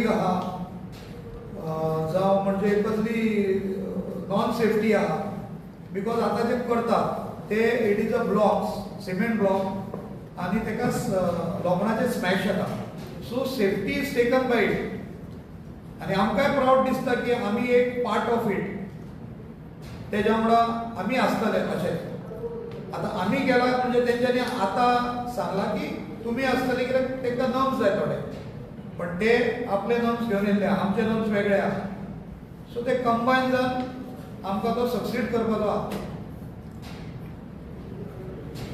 Traffic आहा जावं म्हणजे कसली नॉन सेफ्टी आहा बिकॉज आतां जे करतात ते it is a blocks cement block आनी तेका लोखणाचे स्मॅश येता so safety is taken by it आनी आमकांय प्राऊड दिसता की आमी एक पार्ट ऑफ इट तेज्या वांगडा आमी आसतले अशें आतां आमी गेला म्हणजे तेंच्यांनी आतां सांगलां की तुमी आसतले कित्याक तांकां नर्म्स जाय थोडे पण ते आपले नर्म्स घेवन येयल्ले आमचे नर्म्स वेगळे आहा सो ते कंबायन जावन आमकां तो सक्सीड करपाचो आहा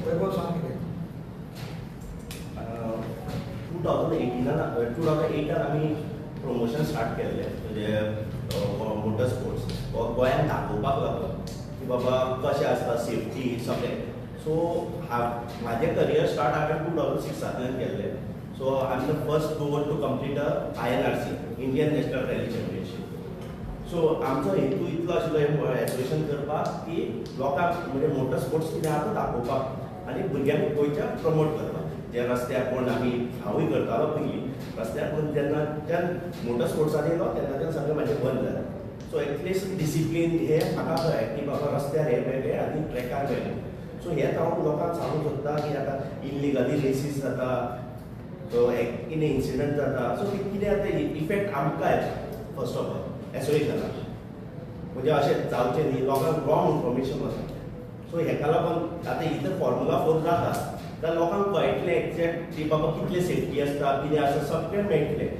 वैभव सांग कितें 2008 आमी प्रमोशन स्टार्ट केल्लें म्हणजे मोटर स्पोर्ट्स गोंयांत दाखोवपाक लागून की बाबा कशें आसता सेफ्टी सगळें सो म्हाजें करियर स्टार्ट हांवें 2006 केल्लें so I am the first goal to complete INRC Indian national rally championship so आमचो हेतू इतलो आशिल्लो एसोसिएशन करपाक की लोकांक म्हणजे मोटर स्पोर्ट्स कितें आसा तो दाखोवपाक आनी भुरग्यांक गोंयच्या प्रमोट करपाक जे रस्त्यार कोण आमी हांवूय करतालो पयलीं रस्त्यार कोण जेन्ना मोटर स्पोर्ट्सान येयलो तेन्ना सगळें म्हाजें बंद जालें सो एटलिस्ट डिसिप्लीन हे म्हाका कळ्ळें की बाबा रस्त्यार हे मेळ्ळे आनी ट्रॅकार मेळ्ळे सो हेच हांव लोकांक सांगूंक सोदता की आतां इल्लिगली रेसीस जाता सो कितें इन्सिडंट जाता सो कितें आतां इफेक्ट आमकां येता फर्स्ट ऑफ ऑल एसोसिएशनाक म्हणजे अशें जावचें न्ही लोकांक रॉंग इन्फॉर्मेशन वता सो हेका लागून आतां इतर फॉर्मुला 4 जाता जाल्यार लोकांक कळटलें एक्झॅक्ट की बाबा कितलें सेफ्टी आसता कितें आसता सगळें मेळटलें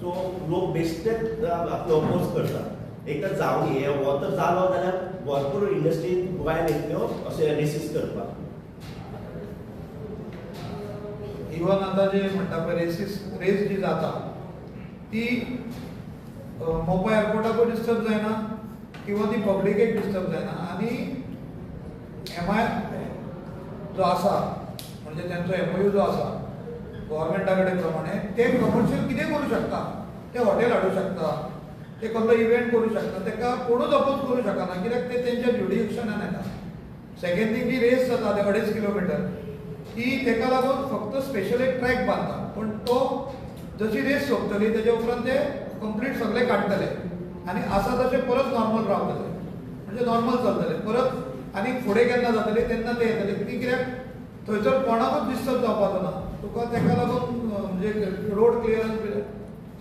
सो लोक बेश्टेच आपलो अपोज करता एक तर जावं हे हो तर जालो जाल्यार भरपूर इंडस्ट्री गोंयांत येतल्यो अशें रेसीस करपाक इवन आतां जे म्हणटा पळय रेस जी जाता ती मोपा एअरपोर्टाकूय डिस्टर्ब जायना किंवा ती पब्लिकेक डिस्टर्ब जायना आनी MI जो आसा म्हणजे त्यांचो MOU जो आसा गव्हर्मेंटा कडेन प्रमाणे ते कमर्शियल कितें करूं शकता ते हॉटेल हाडूं शकता ते कसलो इव्हेंट करूं शकता ताका कोणूच अपोज करूं शकना कित्याक ते तेंच्या ज्युडिक्शनान येता सेकंड थिंग जी रेस जाता ते 2.5 किलोमिटर ती ताका लागून फक्त स्पेशल एक ट्रॅक बांदता पण तो जशी रेस सोंपतली तेज्या उपरांत ते कंप्लीट सगळे काडटले आनी आसा तशें परत नॉर्मल रावतले म्हणजे नॉर्मल चलतले परत आनी फुडें केन्ना जातली तेन्ना ते येतले ती कित्याक थंयसर कोणाकूच डिस्टर्ब जावपाचो ना तुका ताका लागून म्हणजे रोड क्लियरन्स बी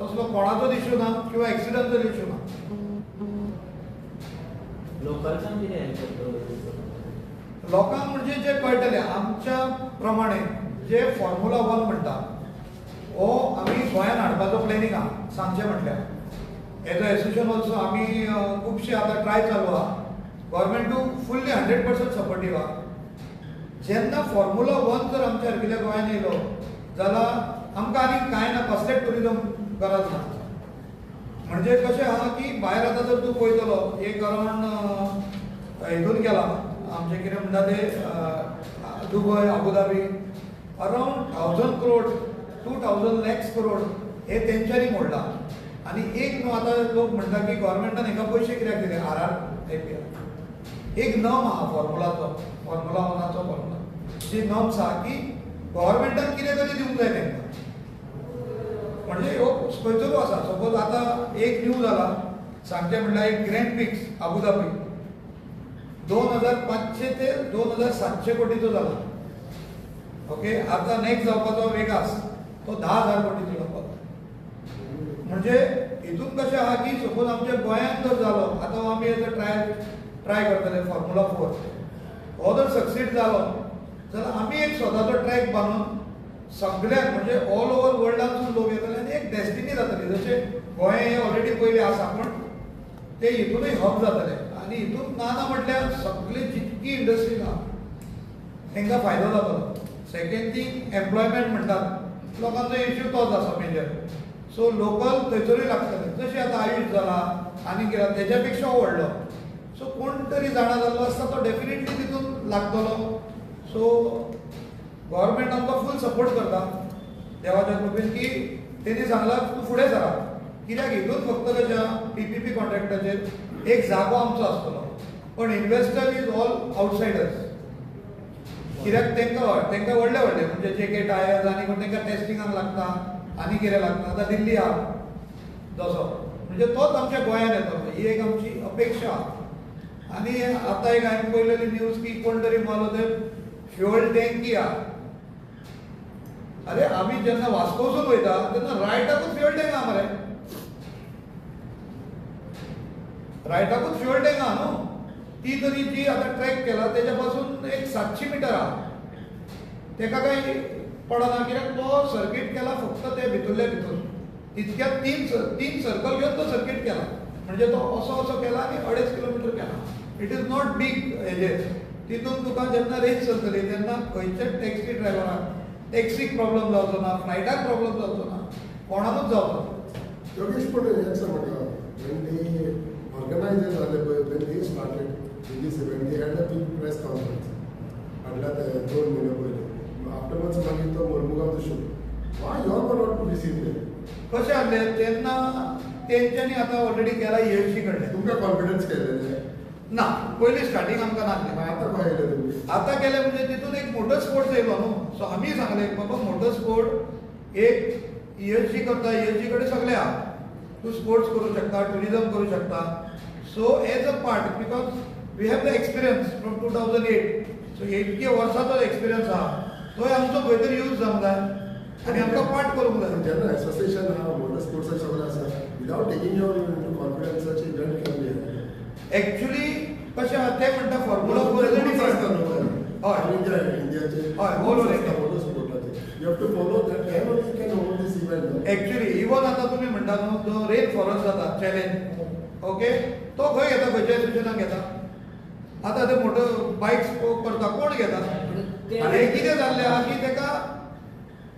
तसलो कोणाचोच इश्यू ना किंवा एक्सिडंटचो इश्यू ना लोकल्सान कितें हेल्प करता लोकांक म्हणजे जे कळटले आमच्या प्रमाणे जे फॉर्म्युला 1 म्हणटा हो आमी गोंयांत हाडपाचो प्लॅनिंग आहा सांगचें म्हटल्यार एज अ एसोसिएशन ऑल्सो आमी खुबशे आतां ट्राय चालू आहा गव्हर्मेंटू फुल्ली 100% सपोर्टीव आहा जेन्ना फॉर्म्युला 1 जर आमच्या सारकिल्या गोंयांत येयलो जाल्यार आमकां आनी कांय ना कसलेच टुरिजम गरज ना म्हणजे कशें आहा की भायर आतां जर तूं पळयतलो एक अरावंड हितून गेला आमचे कितें म्हणटा ते दुबय अबुधाबी अरावंड 1000 करोड 2000 लॅक्स करोड हे तेंच्यांनी मोडला आनी एक न्हू आतां लोक म्हणटा की गव्हर्मेंटान हाका पयशे कित्याक दिले RR एक नम आहा फॉर्म्युला 1चो फॉर्म्युला जी नम्स आहा की गव्हर्मेंटान कितें तरी दिवंक जाय तेंकां म्हणजे हो खंयचो आसा सपोज आतां एक न्यू जाला सांगचें म्हणल्यार एक ग्रँड पिक्स अबुधाबी 2500 ते 2700 कोटीचो जाला ओके आतां नेक्स्ट जावपाचो वेगास तो 10,000 कोटीचो जावपाचो म्हणजे हितून कशें आहा की सपोज आमच्या गोंयांत जर जालो आतां आमी एज अ ट्राय करतले फॉर्म्युला 4 हो जर सक्सीड जालो जाल्यार आमी एक स्वताचो ट्रॅक बांदून सगळ्याक म्हणजे ऑल ओव्हर वर्ल्डांतसून लोक येतले आनी एक डेस्टिनी जातली जशें गोंय हे ऑलरेडी पयलीं आसा पण ते हितूनय हब जातले आनी हितून ना म्हटल्यार सगळी जितकी इंडस्ट्री आहा तांकां फायदो जातलो सेकंड थिंग एम्प्लॉयमेंट म्हणटात लोकांचो इश्यू तोच आसा मेजर सो लोकल थंयसरूय लागतले जशें आतां आयुश जाला आनी कितें तेच्या पेक्षा व्हडलो सो कोण तरी जाणा जाल्लो आसता तो डेफिनेटली तितून लागतलो सो गव्हर्मेंट आमकां फूल सपोर्ट करता देवाच्या कृपेन की तेणी सांगलां तूं फुडें सरा कित्याक हितून फक्त कशें PPP कॉन्ट्रॅक्टाचेर एक जागो आमचो आसतलो पण इन्व्हेस्टर इज ऑल आउटसायडर्स कित्याक तांकां व्हडले म्हणजे JK टायर्स आनी तांकां टेस्टिंगाक लागता आनी कितें लागता आतां दिल्ली आहा जसो म्हणजे तोच आमच्या गोंयांत येतलो ही एक आमची अपेक्षा आनी आतां एक हांवें पळयलेली न्यूज की कोण तरी मारलो ते फ्युअल टँकी आहा अरे आमी जेन्ना वास्कोसून वयता तेन्ना रायटाकूच फ्युअल टँक आहा मरे रायटाकूच फ्युअल टँक आहा न्हू ती तरी जी आतां ट्रॅक केला तेच्या पासून एक 700 मिटर आहा तेका काय पडना कित्याक तो सर्कीट केला फक्त ते भितरल्या भितर इतक्या तीन सर्कल घेवन तो सर्कीट केला म्हणजे तो असो केला आनी 2.5 किलोमीटर केला इट इज नॉट बीग हेजेर तितून तुका जेन्ना रेस चलतली तेन्ना खंयच्याच टॅक्सी ड्रायव्हराक टॅक्सीक प्रॉब्लेम जावचो ना फ्लायटाक प्रॉब्लेम जावचो ना कोणाकूच जावचो ना योगेश पण याचं म्हटलं when they organizers are when they started in this event they had a big press conference म्हटलं ते 2 महिने पहिले afterwards मागीर तो Mormugao shoot why you all were not to receive them कशें आसलें तेन्ना तेंच्यांनी आतां ऑलरेडी केला येवशी कडले तुमकां कॉन्फिडन्स केलेले ना पयलीं स्टार्टींग आमकां नासलें आता काय केलं तुम्ही आतां केलें म्हणजे तितून एक मोटर स्पोर्ट्स येयलो न्हू सो आमी सांगलें बाबा मोटर स्पोर्ट एक ESG करता ESG कडेन सगळें आहा तूं स्पोर्ट्स करूं शकता टुरिजम करूं शकता so as a part because we have the experience from 2008 so इतके वर्साचो एक्सपिरियन्स आहा तोय आमचो खंय तरी यूज जावंक जाय आनी आमकां पार्ट करूंक जाय जेन्ना एसोसिएशन हा मोटर स्पोर्ट्स सगळं आसा विदाउट टेकिंग युअर कॉन्फिडन्साचे इव्हेंट केले एक्चुअली कशें आहा ते म्हणटा फॉर्म्युला 4 इज इंडियाचे हय, all over India. मोटर स्पोर्टाचे you have to follow that then only can hold this event actually even आतां तुमी म्हणटा न्हू जो रेन फॉरेस्ट जाता चॅलेंज ओके तो खंय घेता खंयच्या एसोसिएशनाक घेता आतां ते मोटर बायक्स करता कोण घेता आनी कितें जाल्लें आहा की तेका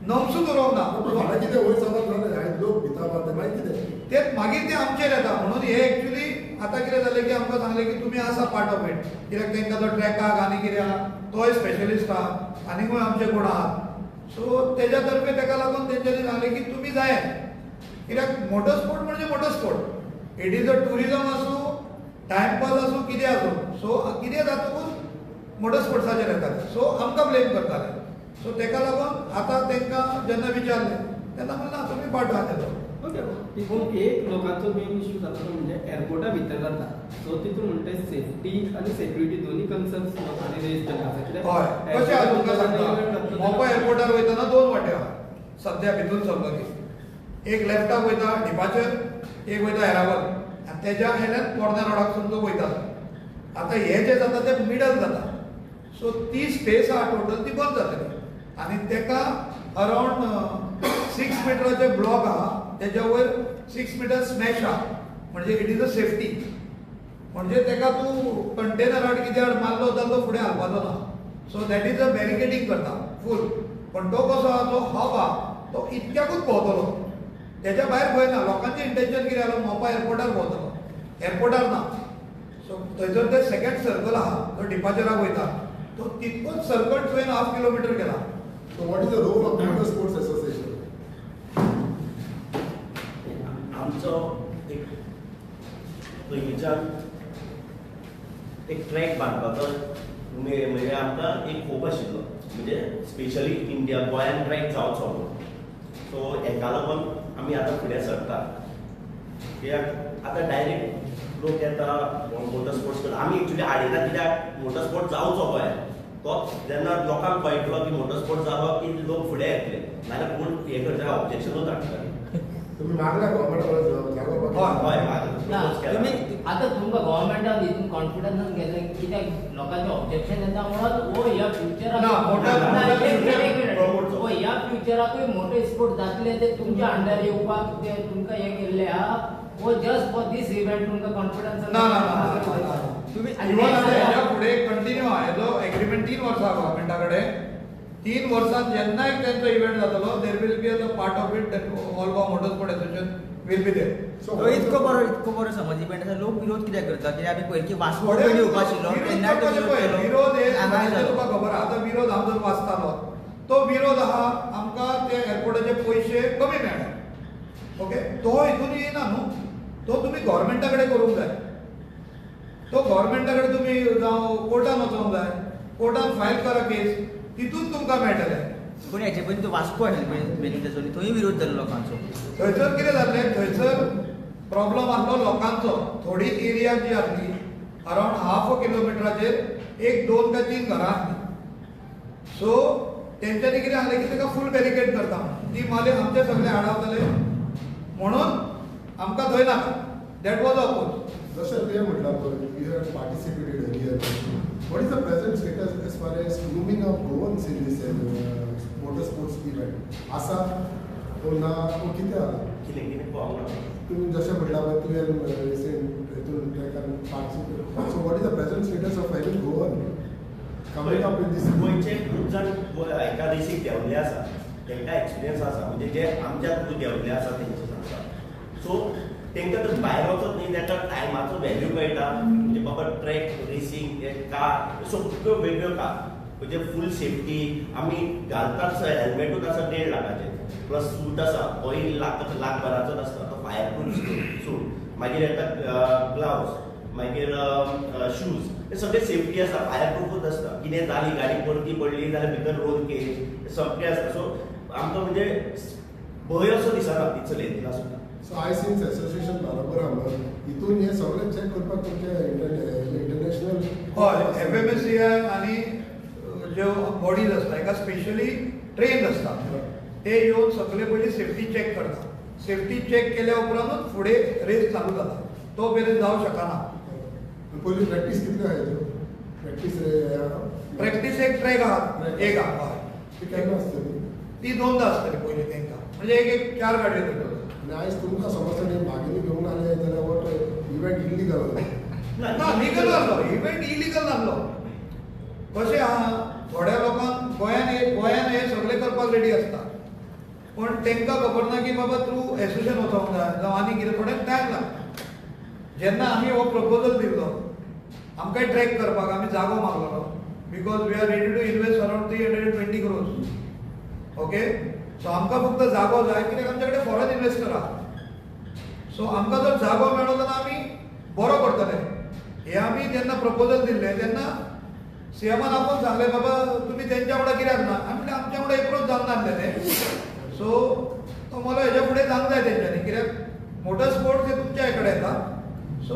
नमसूच उरोवंक ना म्हाका कितें वयर समज जालें हांवें लोक भिता मारता मागीर कितें तेच मागीर ते आमचेर येता म्हणून हे एक्चुली आतां कितें जालें की आमकां सांगलें की तुमी आसा पार्ट ऑफ इट कित्याक तांकां तो ट्रॅकाक आनी कितें आहा तोय स्पेशलिस्ट आहा आनीकूय आमचे कोण आहात सो तेज्या तर्फे तेका लागून तेंच्यांनी सांगलें की तुमी जाय कित्याक मोटर स्पोर्ट म्हणजे motor sport it is a tourism आसूं टायमपास आसूं कितें आसूं सो कितें जातकूच मोटर स्पोर्ट्साचेर येताले सो आमकां ब्लेम करताले सो तेका लागून आतां तांकां जेन्ना विचारलें तेन्ना म्हणलें ना तुमी पार्ट आहा तेजो ओके तितून एक लोकांचो मेन इश्यू जाता तो म्हणजे एअरपोर्टा भितर जाता सो तितून म्हणटा सेफ्टी आनी सेक्युरिटी दोन्ही कन्सर्न्स लोकांनी रेज केला आसा हय कशें आहा तुमकां सांगता मोपा एअरपोर्टार वयतना 2 वाटे आहा सद्या भितून सरलो एक लेफ्टाक वयता डिपाचर एक वयता एरावल आनी तेज्या हेल्यान पोरण्या रोडाकसून तो वयता आतां हे जे जाता ते मिडल जाता सो ती स्पेस आहा टोटल ती बंद जातली आनी तेका अरावंड 6 मिटराचे ब्लॉक आहा तेज्या वयर 6 मिटर स्मॅश आहा म्हणजे इट इज अ सेफ्टी म्हणजे तेका तूं कंटेनर हाड कितें हाड मारलो जाल्यार तो फुडें हालपाचो ना so that is a barricading करता फूल पण तो कसो आहा जो हब आहा तो इतक्याकूच भोंवतलो तेच्या भायर खंय ना लोकांचें इंटेन्शन कितें जालें मोपा एअरपोर्टार भोंवतलो एअरपोर्टार ना सो थंयसर ते सेकंड सर्कल आहा तो डिपाचराक वयता तो तितकोच सर्कल 2.5 किलोमीटर गेला So what is the role of Motor Sports Association? आमचो एक पयलींच्यान एक ट्रॅक बांदपाचो म्हणजे आमकां एक होप आशिल्लो म्हणजे स्पेशली इंडिया गोंयान ट्रॅक जावचो सो हेका लागून आमी आतां फुडें सरता कित्याक आतां डायरेक्ट लोक येता मोटर स्पोर्ट्स करता आमी एक्चुली हाडिना कित्याक मोटर स्पोर्ट जावचो गोंयान तोच जेन्ना लोकांक कळटलो की मोटर स्पोर्ट जालो की लोक फुडें येतले नाल्यार कोण हे करता ऑब्जेक्शनूच हाडटले तुम्ही मागला गव्हर्नमेंट जागो हय ना तुम्ही आता तुमकां गव्हर्नमेंटान हितून कॉन्फिडन्स घेतलं कित्याक लोकांचे ऑब्जेक्शन येता म्हणून हो ह्या फ्युचराक ना, हो ह्या फ्युचराकूय मोटे स्पोर्ट जातले ते तुमच्या अंडर येवपाक ते तुमकां हे केल्ले आहा वो जस्ट फॉर दीस इव्हेंट तुमकां कॉन्फिडन्स ना तुम्ही इवन आतां हेच्या फुडें कंटिन्यू आहा हेजो एग्रीमेंट 3 वर्सां गव्हर्मेंटा कडेन 3 वर्सांत जेन्ना एक तांचो इव्हेंट जातलो there will be a part of it all Goa motor sport association will be there तो इतको बरो समज इव्हेंट आसा लोक विरोध कित्याक करता कित्याक आमी पयलीं की वास्को कडेन येवपा आशिल्लो तेन्नाय तो विरोध केलो विरोध हे आनी मागीर जालो. तुका खबर आहा आतां विरोध हांव जर वाचतालो तो विरोध आहा आमकां ते एअरपोर्टाचे पयशे कमी मेळ्ळे ओके तो हितून येना न्हू तो तुमी गव्हर्मेंटा कडेन करूंक जाय तो गव्हर्मेंटा कडेन तुमी जावं कोर्टान वचोंक जाय कोर्टान फायल करा केस तितून तुमकां मेळटलें पूण हेचे पयलीं तो वास्को आशिल्लो बेनिफिट्स थंय विरोध जालो लोकांचो थंयसर कितें जाल्लें थंयसर प्रॉब्लेम आसलो लोकांचो. थोडी एरिया जी आसली अरावंड हाफ अ किलोमिटराचेर 1, 2 काय 3 घरां आसली. सो तेंच्यांनी कितें जालें की ताका फूल बॅरिकेड करता. ती माले आमचे सगळे आडावतले म्हणून आमकां थंय नाका. That was opposed. जशें ते म्हटलां पळय, you have participated here. What is the present status as far as grooming of Goans in this motor sports event? आसा तो ना तो कितें आहा? कितें पळोवंक ना. तुम्ही जशें म्हटलां पळय तुवें रिसेंट हितून ट्रॅकान participate. So what is the present status of any Goan coming up in this? गोंयचे खूब जाण एका दिसी देंवले आसा, तांकां एक्सपिरियन्स आसा, म्हणजे जे आमच्या थ्रू देंवले आसा तेंचे सांगता. सो तांकां तर भायर वचत न्ही ताका टायमाचो व्हॅल्यू कळटा. म्हणजे बाबा ट्रॅक रेसींग कार सगळ्यो वेगळ्यो कार, म्हणजे फूल सेफ्टी आमी घालतात. हेल्मेटूच आसा 1.5 लाखाचें, प्लस सूट आसा तो 1,00,000 आसता. तो फायर प्रूफ सूट, मागीर येता ग्लावज, मागीर शूज, हे सगळे सेफ्टी आसा, फायर प्रूफूच आसता. कितें जाली गाडी परती पडली जाल्यार भितर रोड केस सगळें आसता. सो आमकां म्हणजे भंय असो दिसना ती चलयतना सुद्दां. सो आय सिन्स एसोसिएशन बरोबर आहा मग हितून हे सगळें चॅक करपाक तुमचे इंटरनॅशनल हय FMSCI आनी ज्यो बॉडीज आसता हाका स्पेशली ट्रेन आसता. ते येवन सगळे पयलीं सेफ्टी चॅक करता. सेफ्टी चॅक केल्या उपरांतूच फुडें रेस चालू जाता. तो मेरेन जावं शकना. पयलीं प्रॅक्टीस कितल्यो आहा ह्यो? प्रॅक्टीस प्रॅक्टीस एक ट्रॅक आहा, एक आहा. हय. ती केन्ना आसतली? ती 2दा आसतली पयलीं तांकां, म्हणजे एक 4 गाडयो धरतलो. आनी आयज तुमकां समज ताणें भागिनी घेवन आले जाल्यार वॉट इव्हेंट इल्लीगल ना लिगल आसलो. इव्हेंट इलिगल नासलो. कशें आहा, थोड्या लोकांक गोंयान हे सगळे करपाक रेडी आसता, पण तांकां खबर ना की बाबा थ्रू एसोसिएशन वचोंक जाय जावं आनी कितें थोड्यांक टायम लागता. जेन्ना आमी हो प्रपोजल दिल्लो आमकां ट्रॅक करपाक, आमी जागो मागलो because we are ready to invest around 320 crores. Okay, so आमकां फक्त जागो जाय कित्याक आमचे कडेन फॉरेन इन्वेस्टर आहा. सो आमकां जर जागो मेळ्ळो जाल्यार आमी बरो करतले. हे आमी जेन्ना प्रपोजल दिल्ले तेन्ना सीएमान आपूण सांगलें बाबा तुमी तेंच्या वांगडा कित्याक ना? आमी म्हणलें आमच्या वांगडा एप्रोच जावंक नासलें. सो तो म्हणलो हेच्या फुडें जावंक जाय तेंच्यांनी, कित्याक मोटर स्पोर्ट्स हे तुमच्या कडेन येता. सो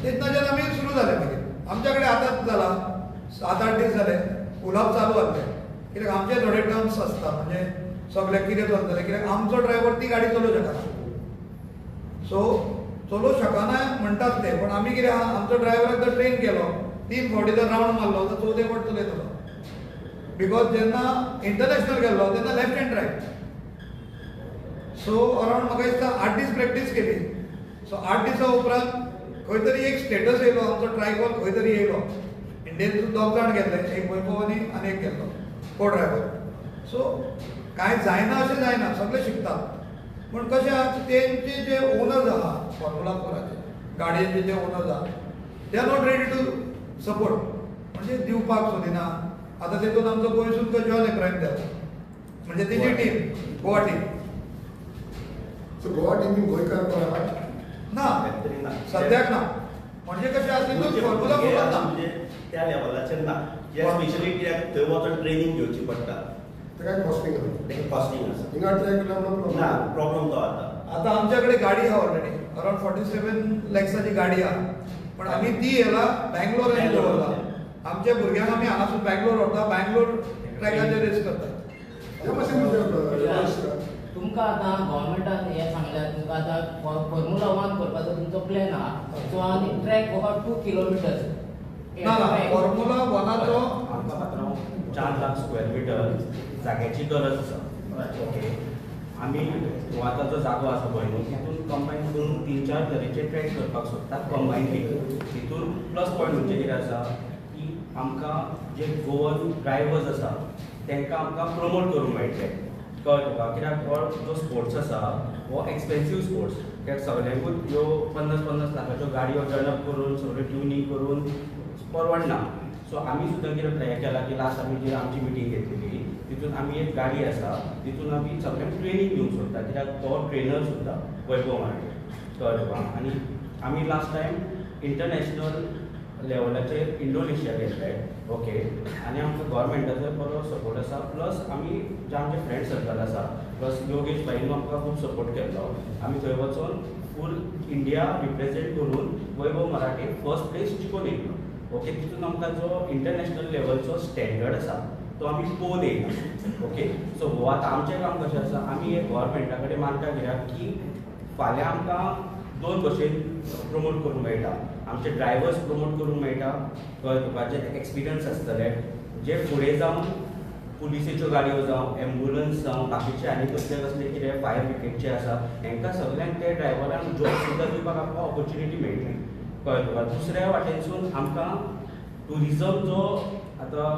तेन्नाच्यान आमी सुरू जालें. मागीर आमच्या कडेन आतांच जाला 7-8 दीस जाले उलोवप चालू आसलें. कित्याक आमचे थोडे टर्म्स आसता, म्हणजे सगळे कितें चलतलें, कित्याक आमचो ड्रायव्हर ती गाडी चलोवंक शकना. सो चलोवंक शकना म्हणटात ते, पण आमी कितें आहा आमचो ड्रायव्हराक जर ट्रेन केलो 3 फावटी जर रावंड मारलो तर 4थें फावट चलयतलो. बिकॉज जेन्ना इंटरनॅशनल गेल्लो तेन्ना left hand drive. So around म्हाका दिसता 8 दीस प्रॅक्टीस केली. सो 8 दिसा उपरांत खंय तरी एक स्टेटस येयलो आमचो ट्रायकॉल खंय तरी येयलो. इंडियेंतून 2 जाण गेल्ले, एक वैभवानी आनी एक गेल्लो को ड्रायव्हर. सो कांय जायना अशें जायना, सगळे शिकतात. पण कशें आहा तेंचे जे ओनर्स आहा फॉर्मुला 4चे गाडयेचे जे ओनर्स आहा they are not ready to support, म्हणजे दिवपाक सोदिना. आतां तेतून आमचो गोंयसून जॉन एब्राहिम जाला, म्हणजे तेजी team Goa team. So Goa टीमीन गोंयकार कोण आहा? ना सद्याक ना. म्हणजे कशें आहा तितून फॉर्मुला 4 ना, म्हणजे त्या लेवलाचेर ना. स्पेशली कित्याक थंय वचून ट्रेनिंग घेवची पडटा. तें काय कॉस्टिंग आहा? तेका कॉस्टिंग आसा. हिंगा ट्रॅक लावन ना प्रॉब्लेम तो आता. आता आमच्याकडे गाडी आहा ऑलरेडी अराउंड 47 lakhsची गाडी आहा. पण आमी ती येला बँगलोर आनी दवरला. आमच्या भुरग्यांक आमी हांगासून बँगलोर व्हरता, बँगलोर ट्रॅकाचेर रेस करता. ह्या मातशें म्हणजे तुमकां आतां गव्हर्मेंटान हें सांगल्यार तुमकां आतां फॉर्मुला 1 करपाचो तुमचो प्लॅन आहा. सो आनी ट्रॅक अबाउट 2 kilometers. ना फॉर्मुला 1चो आमकां पात्रांव 4 लाख स्क्वेअर मिटर जाग्याची गरज आसा. ओके, आमी हो आतां जो जागो आसा पळय न्हू तितून कंबायन करून 3-4 तरेचे ट्रॅक करपाक सोदतात कंबायनली. तितून प्लस पॉयंट म्हणजे कितें आसा की आमकां जे गोवन ड्रायव्हर्स आसा तांकां आमकां प्रमोट करूंक मेळटले. कळ्ळें तुका? कित्याक हो जो स्पोर्ट्स आसा हो एक्सपेन्सीव स्पोर्ट्स. कित्याक सगळ्यांकूच ह्यो 50-50 लाखाच्यो गाडयो टर्नअप करून सगळ्यो ट्युनिंग करून परवडना. सो आमी सुद्दां कितें प्लॅन केला की लास्ट आमी जी आमची मिटींग घेतलेली तितून आमी एक गाडी आसा तितून आमी सगळ्यांक ट्रेनींग दिवंक सोदता. कित्याक तो ट्रेनर सुद्दां वैभव मांडे. कळ्ळें तुका? आनी आमी लास्ट टायम इंटरनॅशनल लेवलाचेर इंडोनेशिया गेल्ले. ओके, आनी आमकां गव्हर्मेंटाचो बरो सपोर्ट आसा. प्लस आमी जे आमचे फ्रेंड सर्कल आसा प्लस योगेश भाईन आमकां खूब सपोर्ट केल्लो. आमी थंय वचून फूल इंडिया रिप्रेझेंट करून वैभव मराठे फर्स्ट प्लेस जिखून येयलो. ओके, तितून आमकां जो इंटरनॅशनल लेवलचो स्टँडर्ड आसा तो आमी पोवन येयला. ओके, सो हो आतां आमचें काम कशें आसा, आमी एक गव्हर्मेंटा कडेन मागता कित्याक की फाल्यां आमकां दोन भशेन प्रमोट करूंक मेळटा. आमचे ड्रायव्हर्स प्रमोट करूंक मेळटा, कळ्ळें तुका, जे एक्सपिरियन्स आसतले, जे फुडें जावन पुलिसेच्यो गाडयो जावं, एम्बुलन्स जावं, बाकीचे आनी कसले कसले कितें फायर ब्रिगेडचे आसा, हांकां सगल्यांक ते ड्रायव्हरांक जॉब सुद्दां दिवपाक आमकां ऑपॉर्च्युनिटी मेळटली. कळ्ळें तुका. दुसऱ्या वाटेनसून आमकां टुरिजम जो आतां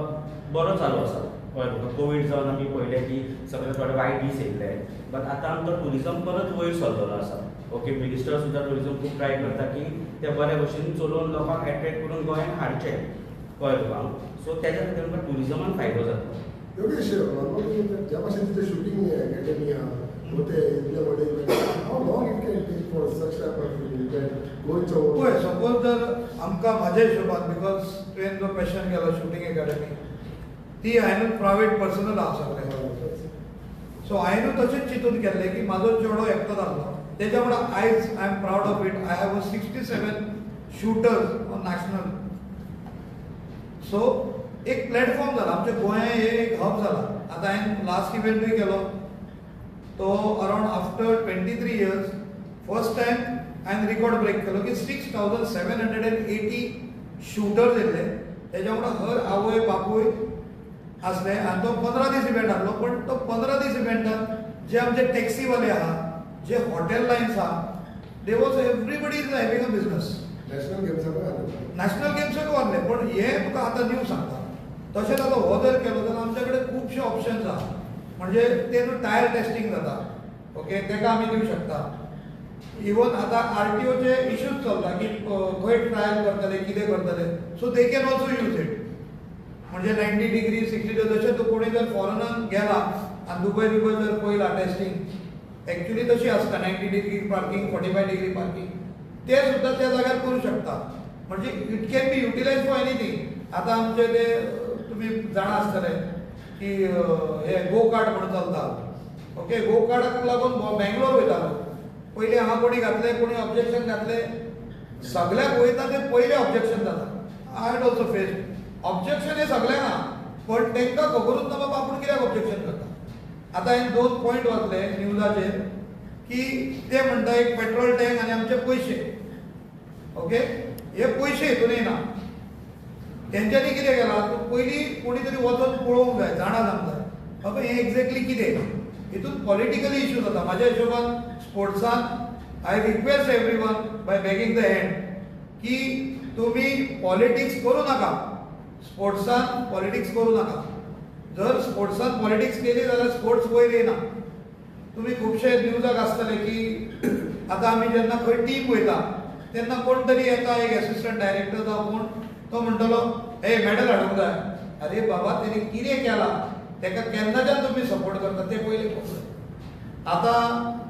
बरो चालू आसा, कळ्ळें तुका, कोवीड जावन आमी पळयलें की सगळे थोडे वायट दीस येयले, बट आतां आमचो टुरिजम परत वयर सरलेलो आसा. ओके, मिनिस्टर सुद्दां टुरिजम खूब ट्राय करता की ते बऱ्या भशेन चलोवन लोकांक एट्रॅक्ट करून गोंयांत हाडचें. कळ्ळें तुका. सो तेज्या खातीर आमकां टुरिजमान फायदो जाता. योगेश, नॉर्मली ज्या भाशेन तुजें शूटिंग अकॅडमी आहा, ते इतले व्हडले event, how long it can take for such type of event गोंयचो? पळय, सपोज जर आमकां म्हाज्या हिशोबान, बिकॉज तुवें जो क्वेश्चन केलो शूटिंग अकॅडमी, ती हांवें प्रायवेट पर्सनल आहा सगळें. सो हांवें तशेंच चिंतून केल्लें की म्हाजो चेडो एकटो जाल्लो, तेच्या वांगडा आयज I am proud of it. I have 67 shooters on national. So एक प्लॅटफॉर्म जाला आमच्या गोंयांत, हे एक हब जाला. आतां हांवें लास्ट इव्हेंटूय केलो, तो around after 23 years first time हांवें रिकॉर्ड ब्रेक केलो की 6780 शूटर्स येयल्ले, तेच्या वांगडा हर आवय बापूय आसले, आनी तो 15 दीस इव्हेंट आसलो. पण तो 15 दीस इव्हेंटान जे आमचे टॅक्सीवाले आहा, जे हॉटेल लायन्स आहा, they was everybody is having a business. National गेम्साक नॅशनल गेम्साक वारले, पण हे तुका आतां न्यू सांगता. तशेंच आतां हो जर केलो जाल्यार आमचे कडेन खुबशे ऑप्शन्स आहा. म्हणजे ते न्हू टायर टेस्टिंग जाता, ओके, तेका आमी दिवं शकता. इवन आतां RTOचे इश्यूज चलता की खंय ट्रायल करतले, कितें करतले, so they can also use it. म्हणजे 90 डिग्री 60 डिग्री जशें तूं कोणी जर फॉरेनान गेला आनी दुबय जर पयला टेस्टिंग, एक्च्युली तशी आसता 90 डिग्री पार्किंग, 45 डिग्री पार्किंग, ते सुद्दां त्या जाग्यार करूं शकता. म्हणजे it can be utilise for anything. आतां आमचे ते तुमी जाणा आसतले की हे गो कार्ट म्हणून चलता. ओके, गो कार्टाक लागून बेंगलोर वयतालो. पयलीं हांगा कोणी घातले, कोणी ऑब्जेक्शन घातले, सगळ्याक वयता ते पयलें ऑब्जेक्शन जाता. I had also face objection. हे सगळ्यांक आहा, पण तांकां खबरूच ना बाबा आपूण कित्याक ऑब्जेक्शन करता. आतां हांवें 2 पॉयंट वाचले न्यूजाचेर की ते म्हणटा एक पेट्रोल टँक आनी आमचे पयशे. ओके, हे पयशे हितून येना. तेंच्यांनी कितें केलां, पयलीं कोणी तरी वचून पळोवंक जाय, जाणा जावंक जाय बाबा हें एक्झॅक्टली कितें. हितून पॉलिटिकली इश्यू जाता. म्हाज्या हिशोबान स्पोर्ट्सान I request everyone by begging the hand की तुमी पॉलिटिक्स करूं नाका. स्पोर्ट्सान पॉलिटिक्स करूं नाका. जर स्पोर्ट्सान पॉलिटिक्स केली जाल्यार स्पोर्ट्स वयर येना. तुमी खुबशे न्यूजाक आसतले की आतां आमी जेन्ना खंय टीम वयता तेन्ना कोण तरी येता, एक एसिस्टंट डायरेक्टर जावं कोण, तो म्हणटलो हे मॅडल हाडूंक जाय. अरे बाबा, तेणी कितें केलां, ताका केन्नाच्यान तुमी सपोर्ट करता ते पयलीं पळोवंक जाय. आतां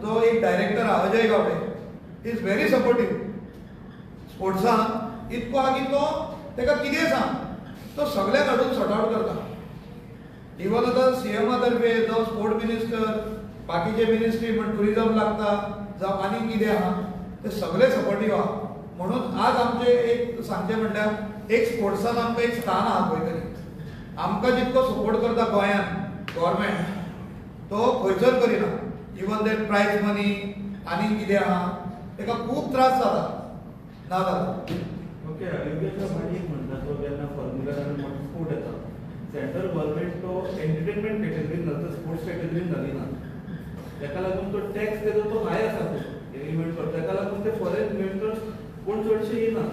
जो एक डायरेक्टर आहा Ajay Gawde is very supportive स्पोर्ट्सान. इतको आहा की तो ताका कितें सांग तो सगळ्यांक हाडून सॉर्ट आवट करता. इवन आतां CMA तर्फे जावं स्पोर्ट मिनिस्टर, बाकीचे मिनिस्ट्री म्हण टुरिजम लागता जावं आनी कितें आहा, ते सगळे सपोर्टीव आहा. म्हणून आज आमचे एक सांगचें म्हणल्यार एक स्पोर्ट्सान आमकां एक स्थान आहा खंय तरी. आमकां जितको सपोर्ट करता गोंयांत गव्हर्मेंट, तो खंयसर करिना. इवन दॅट प्रायज मनी आनी कितें आहा ताका खूब त्रास जाता ना जाता. ओके, योगेश माडी म्हणटा तो जेन्ना फॉर्म्युला मोटो स्पोर्ट येता, सेंट्रल गव्हर्मेंट तो एंटरटेनमेंट कॅटेगरीन जाता, स्पोर्ट्स कॅटेगरीन घाली ना. ताका लागून तो टॅक्स तेजो तो हाय आसा इव्हेंट करता. ताका लागून ते फॉरेन इव्हेंटर्स कोण चडशे येना.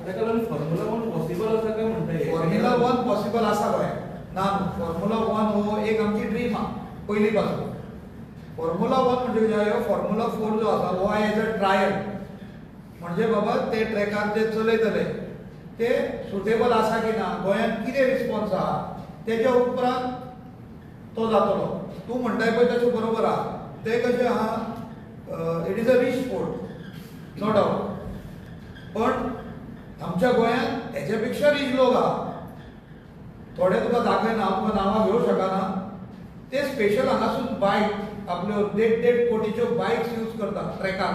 ताका लागून फॉर्म्युला 1 पॉसिबल आसा काय म्हणटा. फॉर्म्युला 1 पॉसिबल आसा गोंयांत ना. फॉर्म्युला 1 हो एक आमची ड्रीम आहा पयलीं पासून. फॉर्म्युला 1 म्हणजे कितें, फॉर्म्युला 4 जो आसा हो एज अ ट्रायल. म्हणजे बाबा ते ट्रॅकार जे चलयतले ते सुटेबल आसा की ना, गोंयांत कितें रिस्पॉन्स आहा, तेच्या उपरांत तो जातलो. तूं म्हणटाय पळय तशें बरोबर आहा. ते कशें आहा, it is a rich sport no doubt, पण आमच्या गोंयांत हेच्या पेक्षा रीच लोक आहा. थोडे तुका दाखयना, तुका नांवां घेवं शकना. ते स्पेशल हांगासून बायक आपल्यो 1.5 कोटीच्यो बायक्स यूज करतात ट्रॅकार.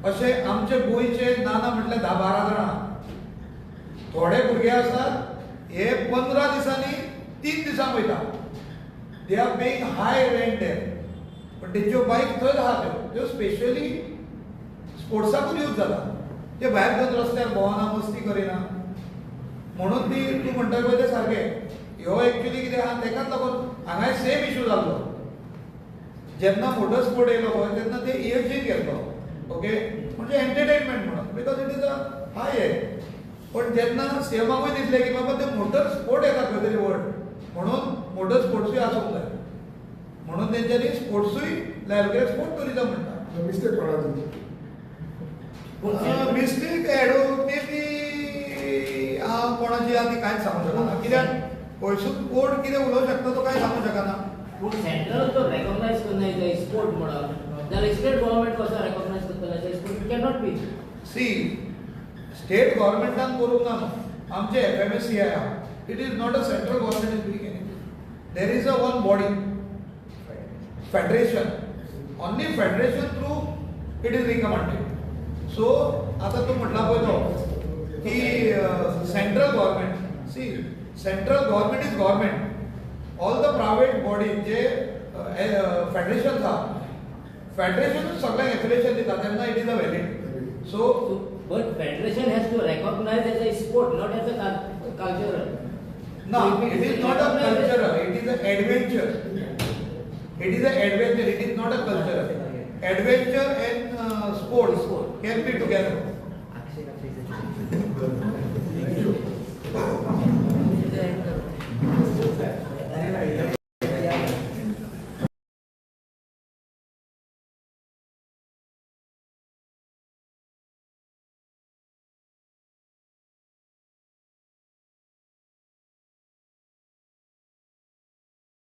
असे आमचे गोंयचे नाना म्हटल्यार 10-12 जाणां. थोडे भुरगे आसात हे 15 दिसांनी 3 दिसां वयता. They are paying high rent there. पण तेंच्यो बायक थंयच आहा त्यो स्पेशली स्पोर्ट्साकूच यूज जाता. ते भायर घेवन रस्त्यार भोंवना मस्ती करिना. म्हणून ती तूं म्हणटा पळय तें सारकें. ह्यो एक्चुअली कितें आहा तेकाच लागून हांगाय सेम इश्यू जाल्लो. जेन्ना मोटर स्पोर्ट येयलो पळय तेन्ना ते ESGन घेतलो. ओके म्हणजे एंटरटेनमेंट म्हणून बिकॉज इट इज अ हाय हे. पण जेन्ना सीएमाकूय दिसलें की बाबा ते मोटर स्पोर्ट येता खंय तरी वर्ड म्हणून मोटर स्पोर्ट्सूय आसूंक जाय. म्हणून तेंच्यांनी स्पोर्ट्सूय लायले स्पोर्ट टुरिझम म्हणटा. मिस्टेक कोणाची? मिस्टेक मे बी कोणाची आहा ती कांयच सांगूंक शकना. कित्याक पयसूच कोण कितें उलोवंक शकता तो कांय सांगूंक शकना. पूण सेंट्रल तो रेकॉग्नायज करना स्पोर्ट म्हणून जाल्यार स्टेट गव्हर्नमेंट कसो रेकॉग्नायज करतलो sport? It can not be. See state गव्हर्नमेंटान करूंक ना न्हू. आमचे FMSCI आहा. It is not a central government is doing anything. There is a one body federation. Only federation through it is recommended. So आता तू म्हटला पळय तो की central government see central government is government. All the private body जे federation आहा फेडरेशनूच सगळ्यांक एफिलिएशन दिता तेन्ना it is a valid. So But federation has to recognize as a sport, not as a cultural. no, it is not a cultural. It is an adventure. It is an adventure. It is not a cultural. Adventure and sports can be together.